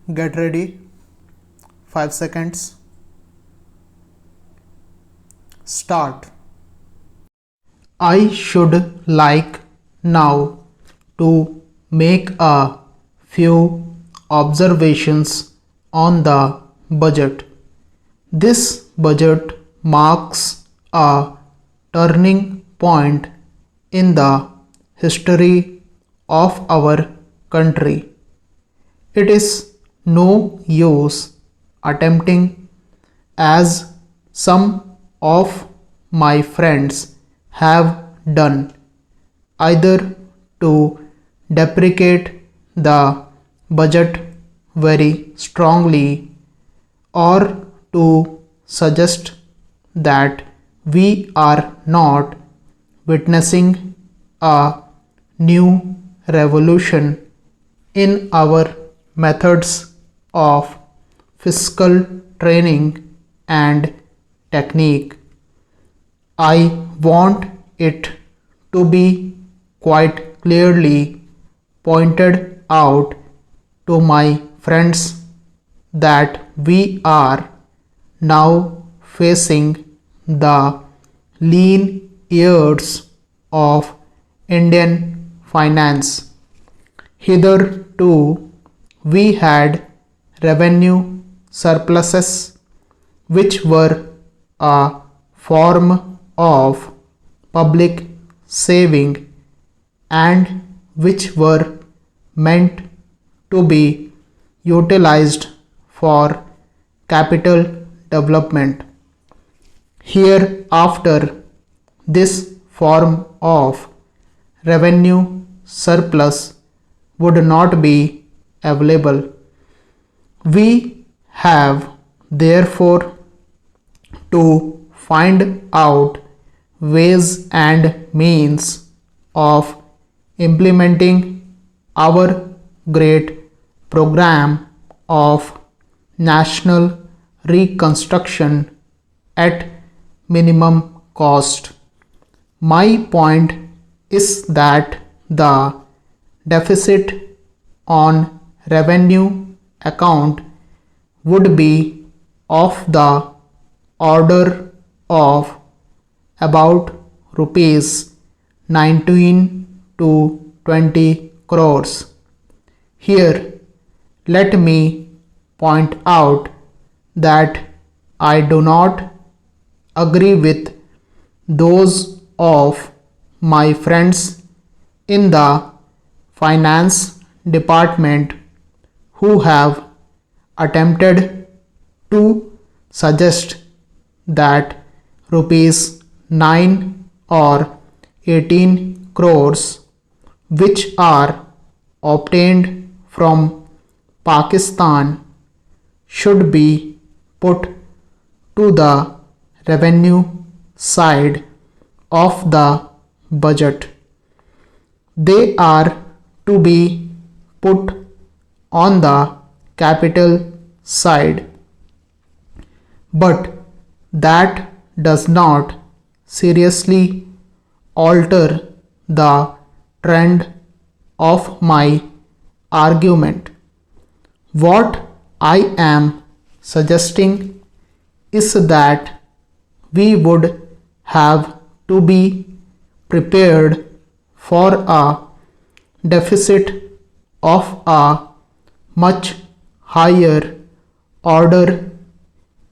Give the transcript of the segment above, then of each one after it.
Get ready. 5 seconds. Start. I should like now to make a few observations on the budget. This budget marks a turning point in the history of our country. It is no use attempting, as some of my friends have done, either to deprecate the budget very strongly or to suggest that we are not witnessing a new revolution in our methods of fiscal training and technique. I want it to be quite clearly pointed out to my friends that we are now facing the lean years of Indian finance. Hitherto, we had revenue surpluses, which were a form of public saving and which were meant to be utilized for capital development. Hereafter, this form of revenue surplus would not be available. We have therefore to find out ways and means of implementing our great program of national reconstruction at minimum cost. My point is that the deficit on revenue account would be of the order of about rupees 19 to 20 crores. Here, let me point out that I do not agree with those of my friends in the finance department who have attempted to suggest that rupees 9 or 18 crores, which are obtained from Pakistan, should be put to the revenue side of the budget. They are to be put on the capital side. But that does not seriously alter the trend of my argument. What I am suggesting is that we would have to be prepared for a deficit of a much higher order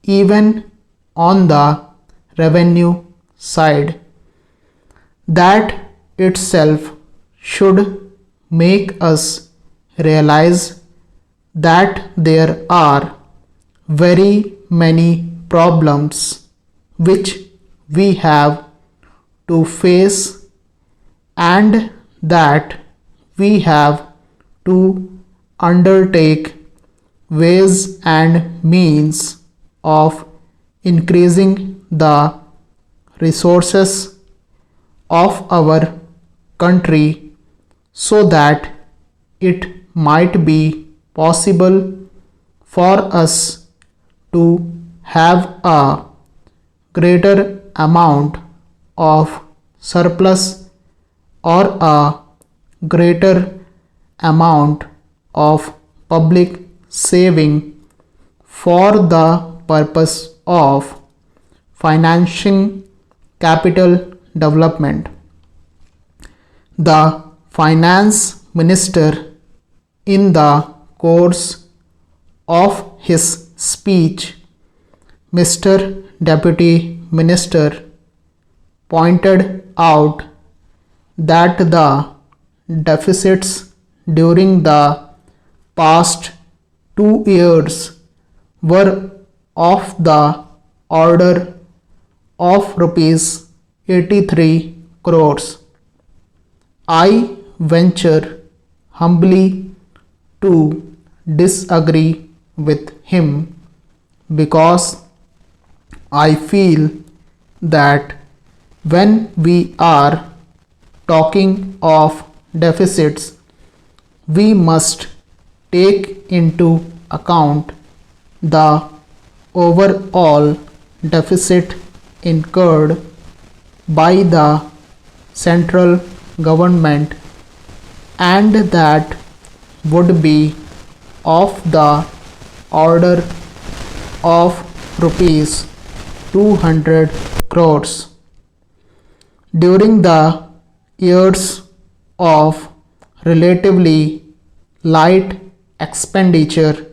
even on the revenue side. That itself should make us realize that there are very many problems which we have to face and that we have to undertake ways and means of increasing the resources of our country so that it might be possible for us to have a greater amount of surplus or a greater amount of public saving for the purpose of financing capital development. The finance minister, in the course of his speech, Mr. Deputy Minister, pointed out that the deficits during the past 2 years were of the order of rupees 83 crores. I venture humbly to disagree with him because I feel that when we are talking of deficits, we must take into account the overall deficit incurred by the central government, and that would be of the order of rupees 200 crores. During the years of relatively light expenditure,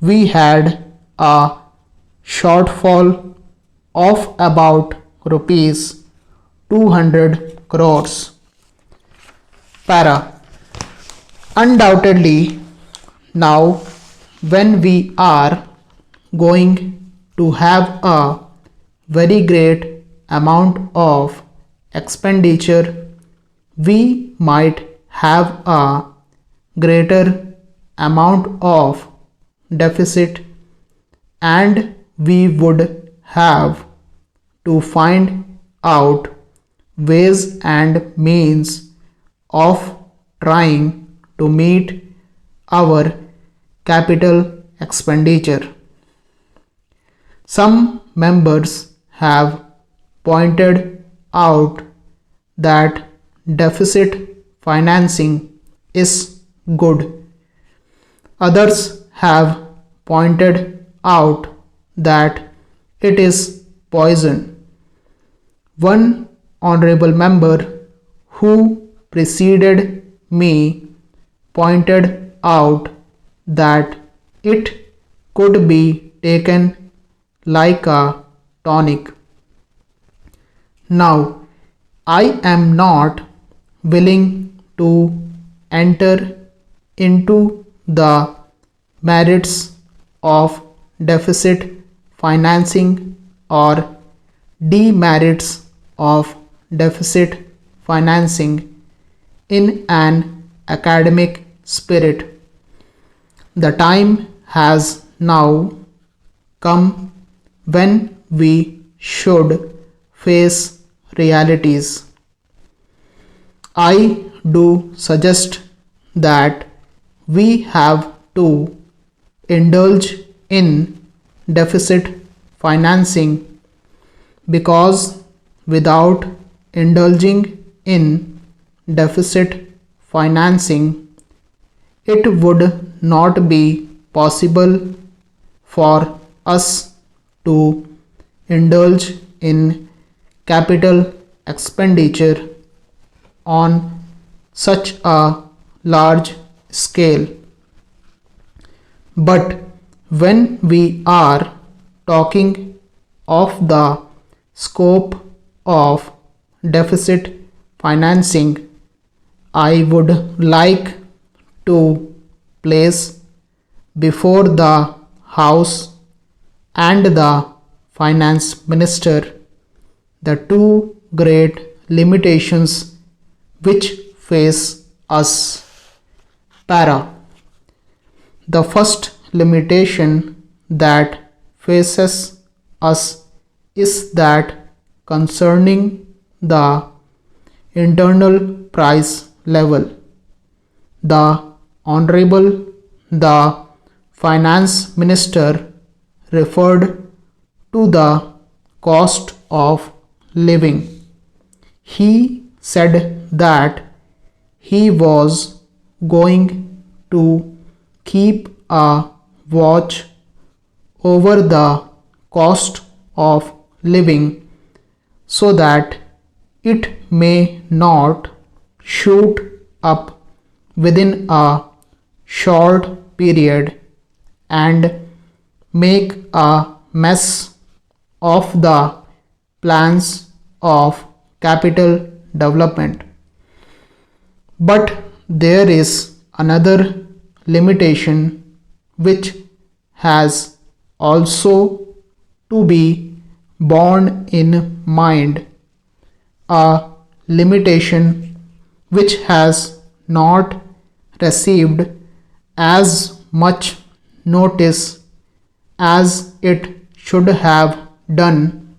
we had a shortfall of about rupees 200 crores. Para. Undoubtedly, now when we are going to have a very great amount of expenditure, we might have a greater amount of deficit, and we would have to find out ways and means of trying to meet our capital expenditure. Some members have pointed out that deficit financing is good. Others have pointed out that it is poison. One honorable member who preceded me pointed out that it could be taken like a tonic. Now, I am not willing to enter into the merits of deficit financing or demerits of deficit financing in an academic spirit. The time has now come when we should face realities. I do suggest that we have to indulge in deficit financing, because without indulging in deficit financing, it would not be possible for us to indulge in capital expenditure on such a large scale. But when we are talking of the scope of deficit financing, I would like to place before the House and the Finance Minister the two great limitations which face us. Para. The first limitation that faces us is that concerning the internal price level. The Honorable the Finance Minister referred to the cost of living. He said that he was going to keep a watch over the cost of living so that it may not shoot up within a short period and make a mess of the plans of capital development. But there is another limitation which has also to be borne in mind, a limitation which has not received as much notice as it should have done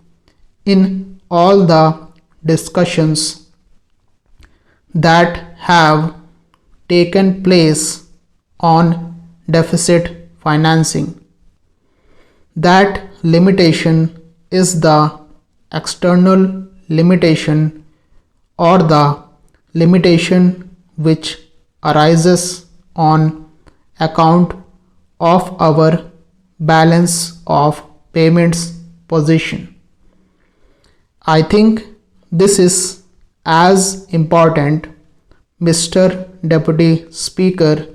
in all the discussions that have taken place on deficit financing. That limitation is the external limitation or the limitation which arises on account of our balance of payments position. I think this is as important, Mr. Deputy Speaker,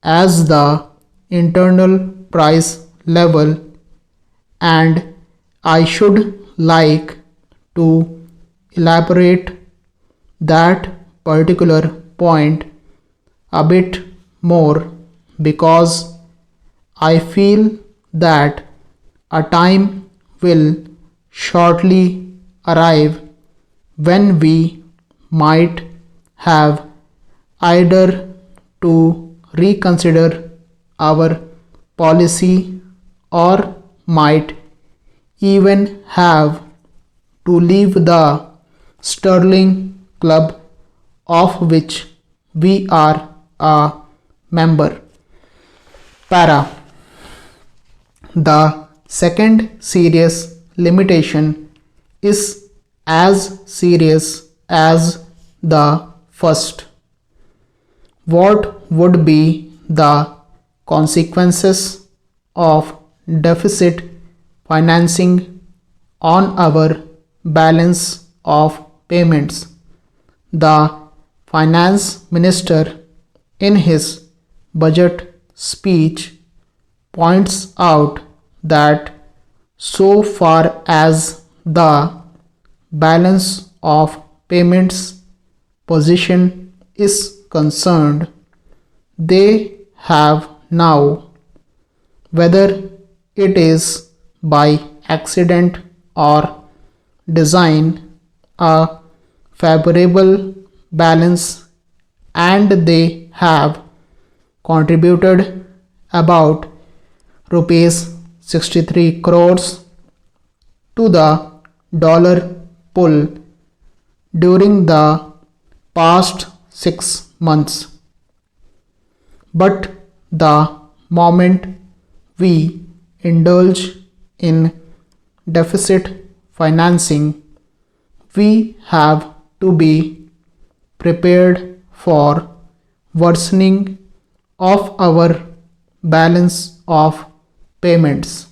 as the internal price level, and I should like to elaborate that particular point a bit more because I feel that a time will shortly arrive when we might have either to reconsider our policy or might even have to leave the sterling club of which we are a member. Para. The second serious limitation is as serious as the first. What would be the consequences of deficit financing on our balance of payments? The finance minister in his budget speech points out that so far as the balance of payments position is concerned, they have now, whether it is by accident or design, a favorable balance, and they have contributed about rupees 63 crores to the dollar pull during the past 6 months. But the moment we indulge in deficit financing, we have to be prepared for worsening of our balance of payments.